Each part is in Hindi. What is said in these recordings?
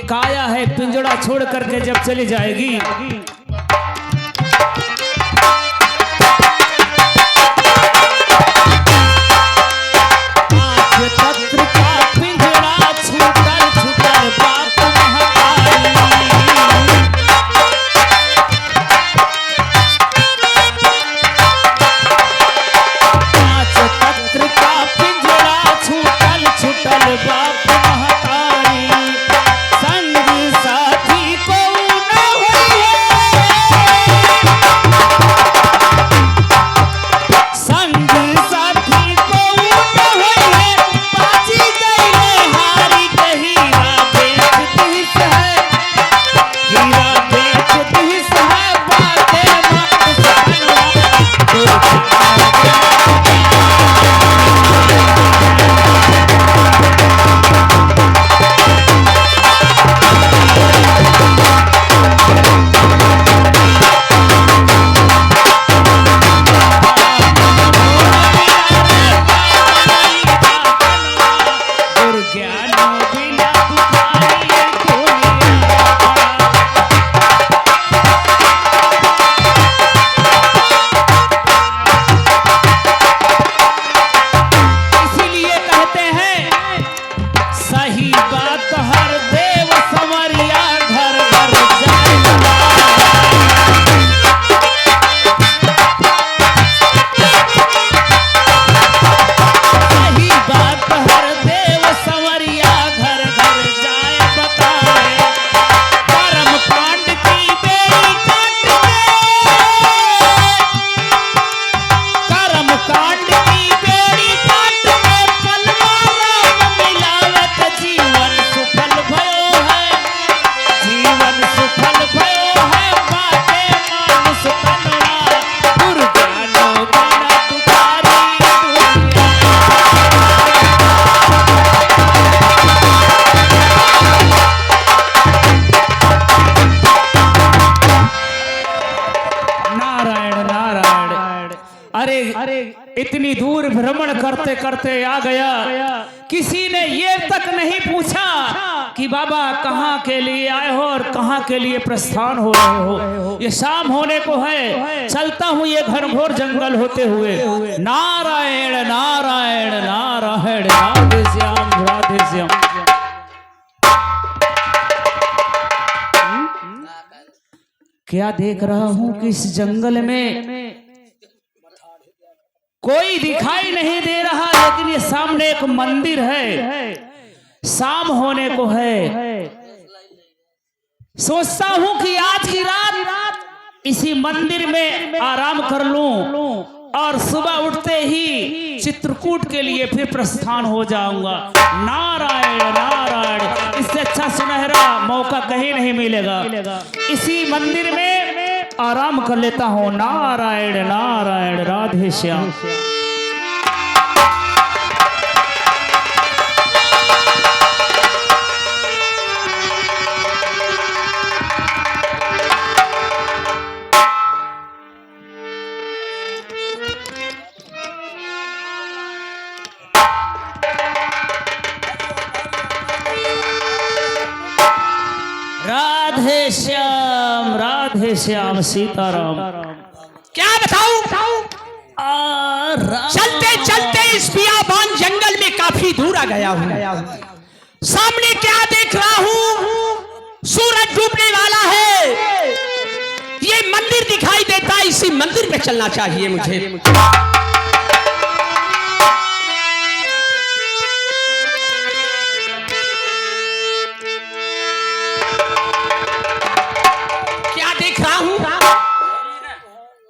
काया है पिंजड़ा छोड़ करके जब चली जाएगी, इतनी दूर भ्रमण करते करते आ गया, किसी ने ये तक नहीं पूछा कि बाबा कहाँ के लिए आए हो और कहाँ के लिए प्रस्थान हो रहे हो। ये शाम होने को है, चलता हूँ ये घनघोर जंगल होते हुए। नारायण नारायण नारायण, राधे श्याम राधे श्याम। क्या देख रहा हूँ कि इस जंगल में कोई दिखाई नहीं दे रहा, लेकिन ये सामने एक मंदिर है, शाम होने को है। सोचता हूं कि आज की रात इसी मंदिर में आराम कर लूं और सुबह उठते ही चित्रकूट के लिए फिर प्रस्थान हो जाऊंगा। नारायण नारायण, इससे अच्छा सुनहरा मौका कहीं नहीं मिलेगा। इसी मंदिर में आराम कर लेता हूं। नारायण नारायण, राधे श्याम। राधे श्याम सीताराम। क्या बताऊं? चलते चलते इस बियाबान जंगल में काफी दूर आ गया हूँ। सामने क्या देख रहा हूँ? सूरज डूबने वाला है। ये मंदिर दिखाई देता है, इसी मंदिर में चलना चाहिए मुझे।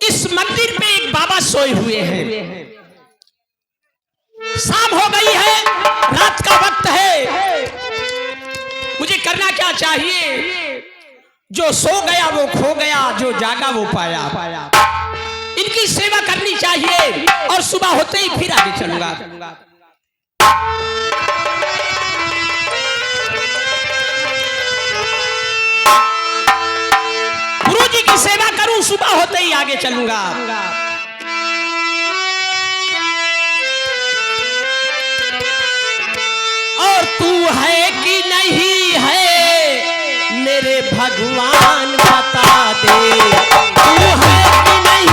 इस मंदिर में एक बाबा सोए हुए हैं। शाम हो गई है, रात का वक्त है। मुझे करना क्या चाहिए? जो सो गया वो खो गया, जो जागा वो पाया। इनकी सेवा करनी चाहिए और सुबह होते ही फिर आगे चलूंगा। गुरुजी की सेवा करूं, सुबह होते ही आगे चलूंगा। और तू है कि नहीं है, भगवान बता दे तू है कि नहीं।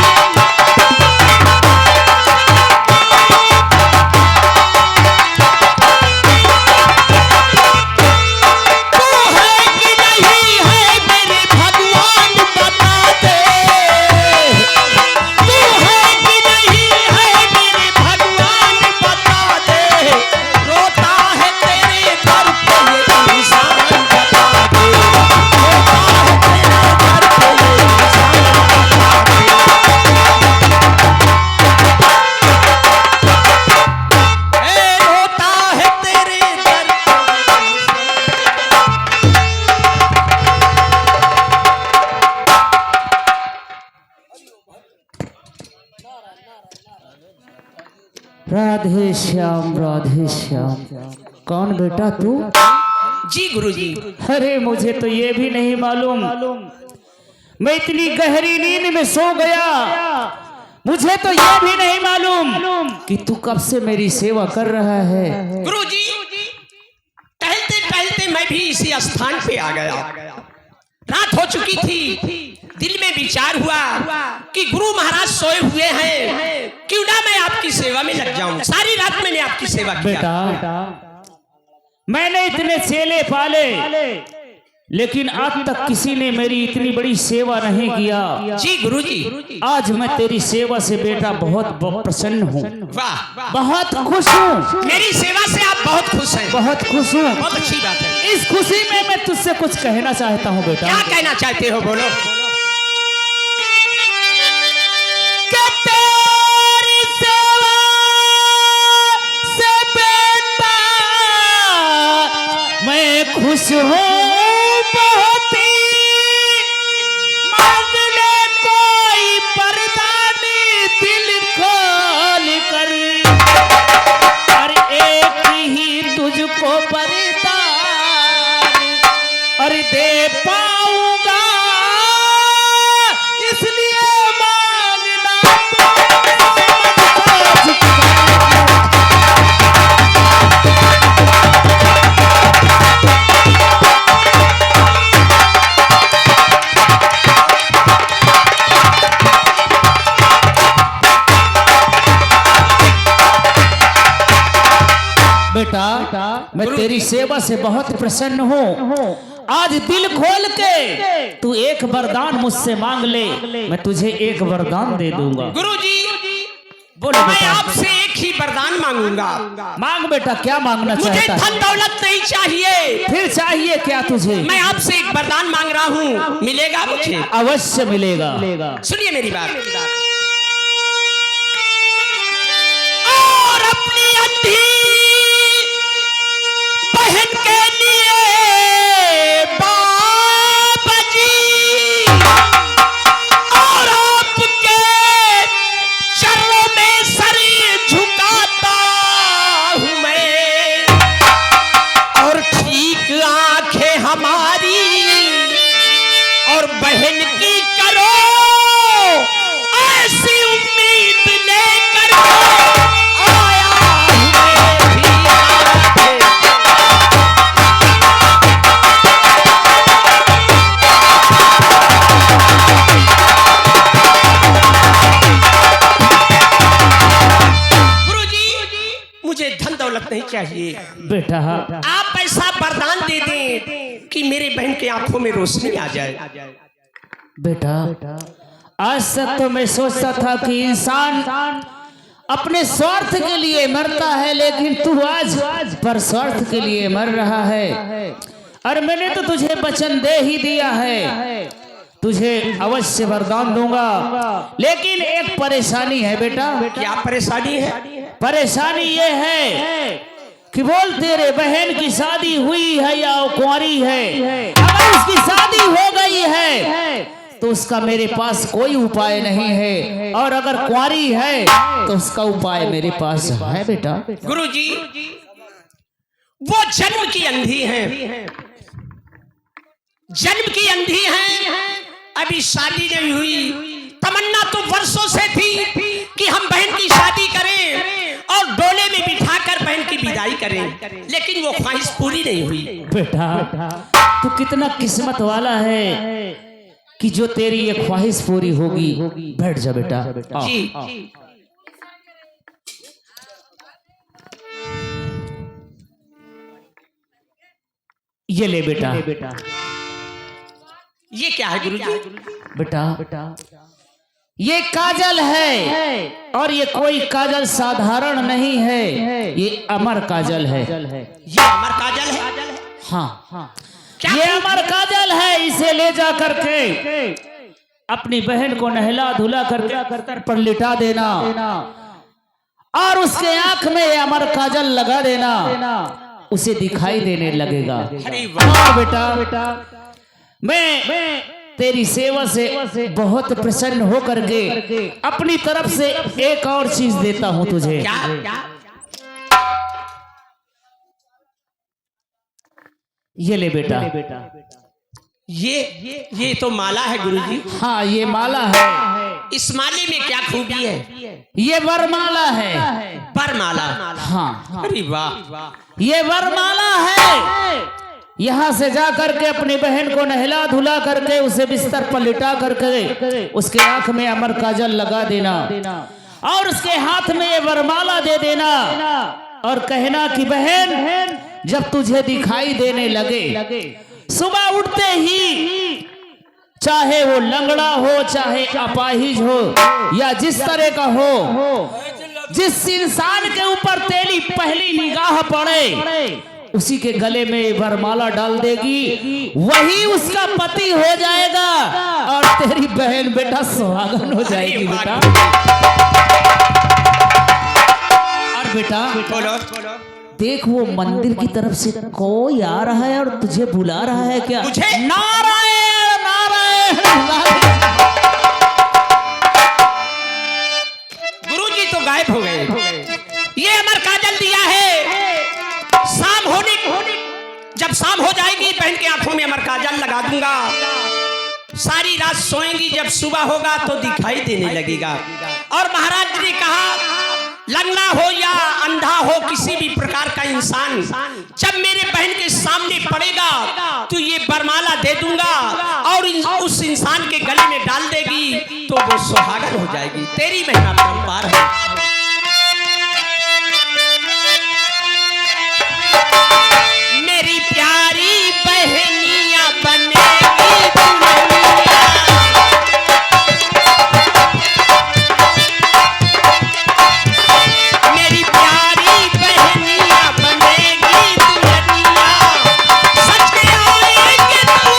राधे श्याम राधे श्याम। कौन बेटा तू? जी गुरुजी। अरे मुझे तो ये भी नहीं मालूम, मैं इतनी गहरी नींद में सो गया, मुझे तो ये भी नहीं मालूम कि तू कब से मेरी सेवा कर रहा है। गुरुजी, टहलते टहलते मैं भी इसी स्थान पे आ गया। रात हो चुकी थी, दिल में विचार हुआ कि गुरु महाराज सोए हुए हैं, क्यों ना मैं आपकी सेवा में लग जाऊं। सारी रात मैंने आपकी सेवा की। बेटा मैंने इतने चेले पाले, लेकिन आज तक किसी ने मेरी इतनी बड़ी सेवा नहीं किया। जी गुरुजी। आज मैं तेरी सेवा से बेटा बहुत प्रसन्न हूँ। वाह, बहुत खुश हूँ। मेरी सेवा से आप बहुत खुश हैं। बहुत खुश हूँ। बहुत अच्छी बात है। इस खुशी में मैं तुझसे कुछ कहना चाहता हूँ बेटा। क्या कहना चाहते हो, बोलो। खुश हूँ बहुत, मांग ले कोई परदानी दिल खोल कर, और एक ही तुझको वरदान और दे पाऊंगा, इसलिए मांगना बेटा, मैं तेरी सेवा से बहुत प्रसन्न हूँ। आज दिल खोल के तू एक वरदान मुझसे मांग ले, मैं तुझे एक वरदान दे दूंगा। गुरुजी, बोलो मैं बेटा। आपसे एक ही वरदान मांगूंगा। मांग बेटा, क्या मांगना मुझे चाहता है? धन दौलत नहीं चाहिए। फिर चाहिए क्या तुझे? मैं आपसे एक वरदान मांग रहा हूँ, मिलेगा मुझे? अवश्य मिलेगा। सुनिए मेरी बात। और अपनी अंधी बहन के लिए बाबा जी, और आपके चरणों में सर झुकाता हूँ मैं, और ठीक आंखें हमारी और बहन की करो, ऐसी उम्मीद लेकर आया हूँ मैं भी। मुझे धन दौलत नहीं चाहिए बेटा। आप ऐसा वरदान दे दें कि मेरे बहन के आंखों में रोशनी आ जाए। बेटा, आज तक तो मैं सोचता था कि इंसान अपने स्वार्थ के लिए मरता है, लेकिन तू आज पर स्वार्थ के लिए मर रहा है। और मैंने तो तुझे वचन दे ही दिया है, तुझे अवश्य वरदान दूंगा, लेकिन एक परेशानी है बेटा। क्या परेशानी है? परेशानी ये है कि बोल तेरे बहन की शादी हुई है या कुंवारी है। अगर उसकी शादी हो गई है तो उसका मेरे पास कोई उपाय नहीं है, और अगर कुंवारी है तो उसका उपाय मेरे पास है बेटा। गुरुजी, वो जन्म की अंधी है, जन्म की अंधी है। अभी शादी नहीं हुई, तमन्ना तो वर्षों से थी कि हम बहन की शादी करें और डोले में बिठाकर बहन की विदाई करें, लेकिन वो ख्वाहिश पूरी नहीं हुई। बेटा, तू कितना किस्मत वाला है कि जो तेरी ये ख्वाहिश पूरी होगी। बैठ जा बेटा। आओ। जी ये ले बेटा। ये क्या है गुरुजी? बेटा ये काजल है और ये कोई काजल साधारण नहीं है, ये अमर काजल है। ये अमर काजल है? हाँ ये अमर काजल है। इसे ले जा करके अपनी बहन को नहला धुला करके पर लिटा देना और उसके आंख में ये अमर काजल लगा देना, उसे दिखाई देने लगेगा। हाँ बेटा, मैं तेरी सेवा से बहुत प्रसन्न हो करके अपनी तरफ से एक और चीज देता हूं तुझे। ये ले बेटा। ये तो माला है गुरुजी। हाँ ये माला है। इस माले में क्या खूबी है? ये वरमाला है। वरमाला? हाँ। अरे वाह, ये वरमाला है। यहाँ से जा करके अपनी बहन को नहला धुला करके उसे बिस्तर पर लिटा करके उसके आंख में अमर काजल लगा देना और उसके हाथ में ये वरमाला दे देना और कहना कि बहन जब तुझे दिखाई देने लगे, सुबह उठते ही, चाहे वो लंगड़ा हो, चाहे अपाहिज हो या जिस तरह का हो, जिस इंसान के ऊपर तेरी पहली निगाह पड़े उसी के गले में वरमाला डाल देगी, वही उसका पति हो जाएगा और तेरी बहन बेटा सुहागन हो जाएगी। बेटा और बेटा बोलो। देख वो मंदिर की तरफ से कोई आ रहा है और तुझे बुला रहा है क्या? मुझे? नारायण नारायण। गुरुजी तो गायब हो गए। ये अमर काजल दिया है। जब शाम हो जाएगी बहन की आंखों में अमर काजल लगा दूंगा, सारी रात सोएंगी, जब सुबह होगा तो दिखाई देने लगेगा। और महाराज ने कहा लंगड़ा हो या अंधा हो, किसी भी प्रकार का इंसान जब मेरे बहन के सामने पड़ेगा तो ये वरमाला दे दूंगा और उस इंसान के गले में डाल देगी तो वो सुहागन हो जाएगी। तेरी महिमा परंपार है। मेरी प्यारी बहनिया बनेगी दुल्हनिया, मेरी प्यारी बहनिया बनेगी दुल्हनिया, सच के आएंगे तू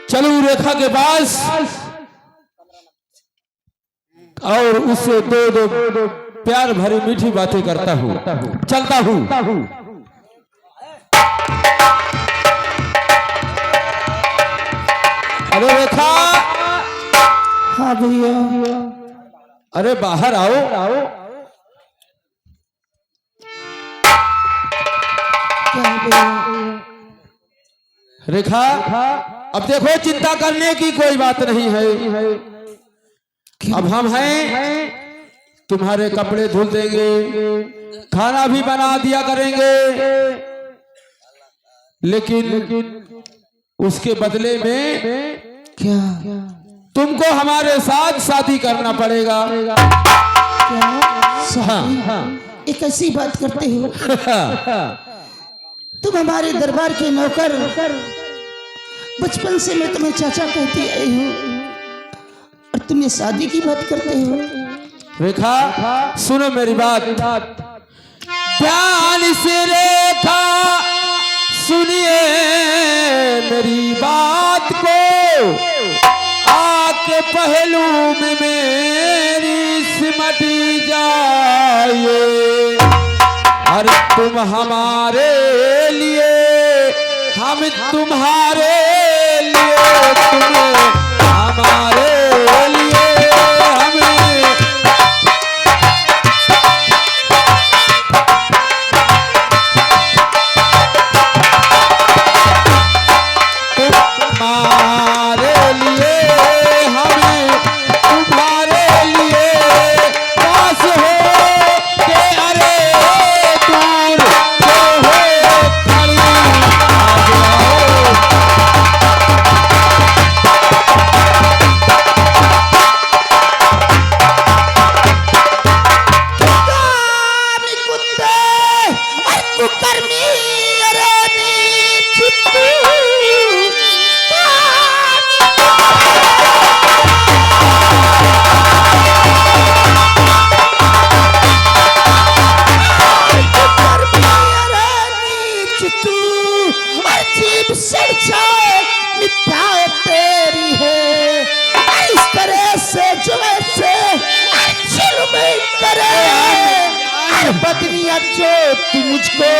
चलो रेखा के पास और उससे दो प्यार भरी मीठी बातें करता हूँ, चलता हूँ। अरे रेखा। हाँ भैया। अरे बाहर आओ। रेखा अब देखो चिंता करने की कोई बात नहीं है। अब हम हैं, तुम्हारे कपड़े धुल देंगे, खाना भी बना दिया करेंगे, लेकिन उसके बदले में क्या? तुमको हमारे साथ शादी करना पड़ेगा। हाँ। एक ऐसी बात करते हो, तुम हमारे दरबार के नौकर बचपन से मैं तुम्हें चाचा कहती आई हूँ और तुम ये शादी की बात करते हो। रेखा सुनो मेरी बात ध्यान से। रेखा सुनिए मेरी बात को, आके पहलू में मेरी सिमट जाइए। और तुम हमारे लिए, हम तुम्हारे लिए, तुम हमारे लिए, हमें तुम्हारे लिए, हमें तुम्हारे लिए पास हो के, अरे दूर जो हो खड़ी आ जाओ। तेरी है इस तरह से जो ऐसे में करे बदनिया जो तू मुझको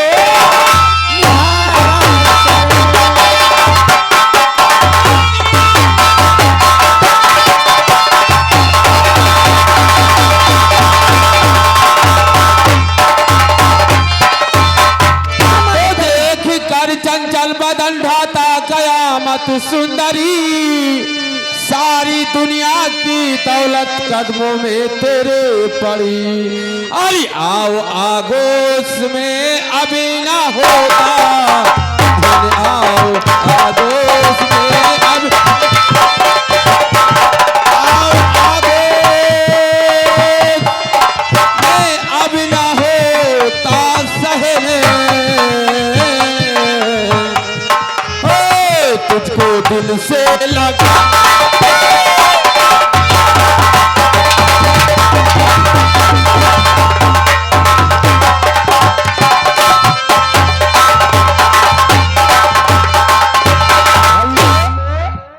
चंचल बदन ढाता कयामत सुंदरी, सारी दुनिया की दौलत कदमों में तेरे पड़ी। अरे आओ आगोश में अभी ना होता, आओ आगोश में अब आओ आगोश में अब ना होता सहने, तुझको दिल से लगा।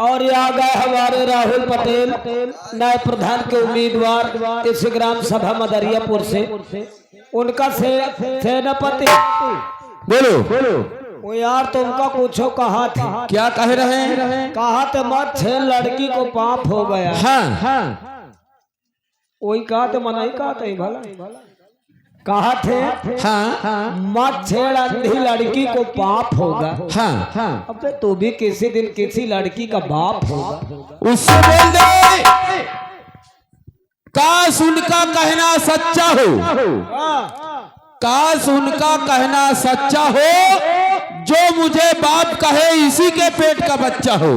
और ये आ गए हमारे राहुल पटेल, नए प्रधान के उम्मीदवार इस ग्राम सभा मदरियापुर से। उनका सेनापति बोलो वो यार तुमका कुछ कहा था, क्या कह रहे हैं? कहा तो मत छे लड़की को पाप हो गया। हाँ वही कहा तो मना ही कहा था भला कहा थे। हाँ मत छेड़ अंधी लड़की को पाप होगा। हाँ अब तो तू भी किसी दिन किसी लड़की का बाप होगा। उससे बोल दे काश उनका कहना सच्चा हो, काश उनका कहना सच्चा हो, जो मुझे बाप कहे इसी के पेट का बच्चा हो।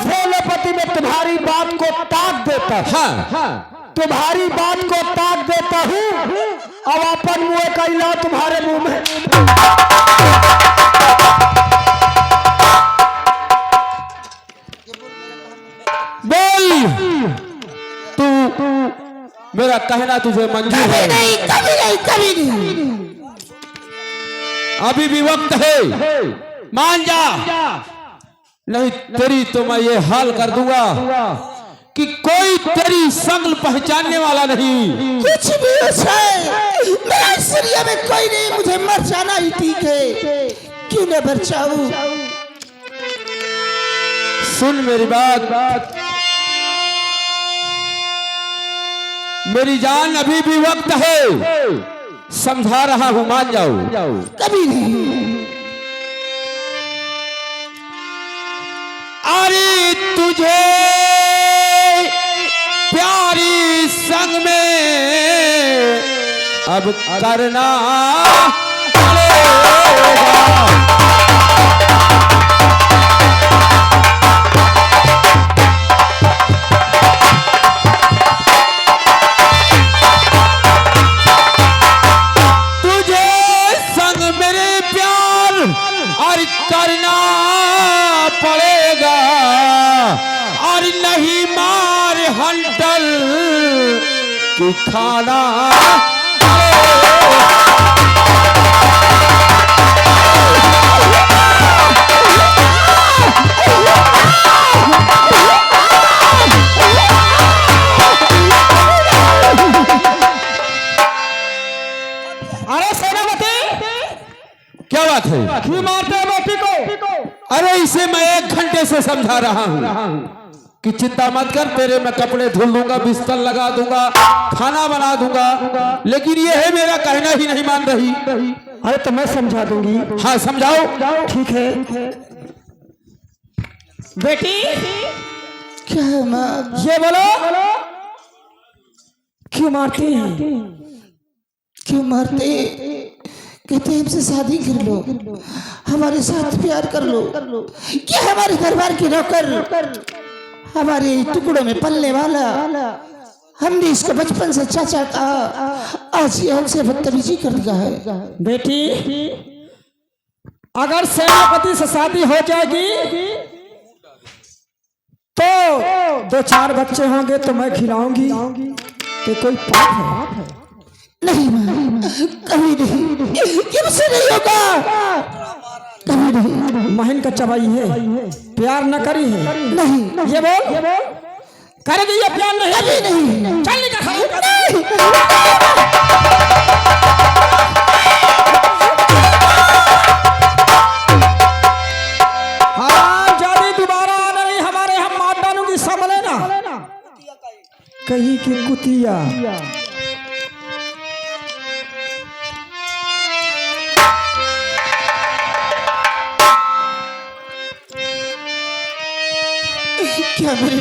सेनापति में तुम्हारी बात को ताक देता। हाँ तुम्हारी बात को ताक देता हूँ। अब अपन मुँह का इला तुम्हारे मुंह में। बोल तू, मेरा कहना तुझे मंजूर है? नहीं, कभी नहीं। अभी भी वक्त है, मान जा, नहीं तेरी तो मैं ये हाल कर दूंगा कि कोई तेरी संग पहचानने वाला नहीं। कुछ भी हो जाए, मेरा इस दुनिया में कोई नहीं, मुझे मर जाना ही ठीक है, क्यों न मर जाऊं। सुन मेरी बात, मेरी जान अभी भी वक्त है, समझा रहा हूं, मान जाओ। कभी नहीं। अरे तुझे प्यारी संग में अब करना पड़ेगा। तुझे संग मेरे प्यार और करना और नहीं मार हंटर की खाना। अरे सेनापति, क्या बात है? क्यों मारते हो बेटी को? अरे इसे मैं 1 घंटे से समझा रहा हूँ कि चिंता मत कर, तेरे मैं कपड़े धुल दूंगा, बिस्तर लगा दूंगा, खाना बना दूंगा, लेकिन ये है मेरा कहना ही नहीं मान रही। अरे तो मैं समझा दूंगी। हाँ समझाओ। ठीक है बेटी, क्या है माँ? ये बोलो क्यों मारती हैं? क्यों मारते? कहते हैं हमसे शादी कर लो, हमारे साथ प्यार कर लो। क्या हमारे दरबार के नौकर, हमारे टुकड़ों में पलने वाला, हमने इसको बचपन से चाचा कहा, आज ये हमसे बदतमीजी कर रहा है। बेटी, अगर सेनापति से शादी हो जाएगी तो 2-4 बच्चे होंगे तो मैं खिलाऊंगी। कि कोई पाप है? नहीं माँ, कभी नहीं, ये मुझसे नहीं होगा, कभी नहीं। महन का चबाई है, प्यार न करी है? नहीं, ये बोल करेगी ये प्यार? नहीं, कभी नहीं। चल निकल। हाँ जादी दोबारा आना नहीं हमारे, हम मार डालूंगी, संभले ना कहीं की कुतिया। क्या मेरी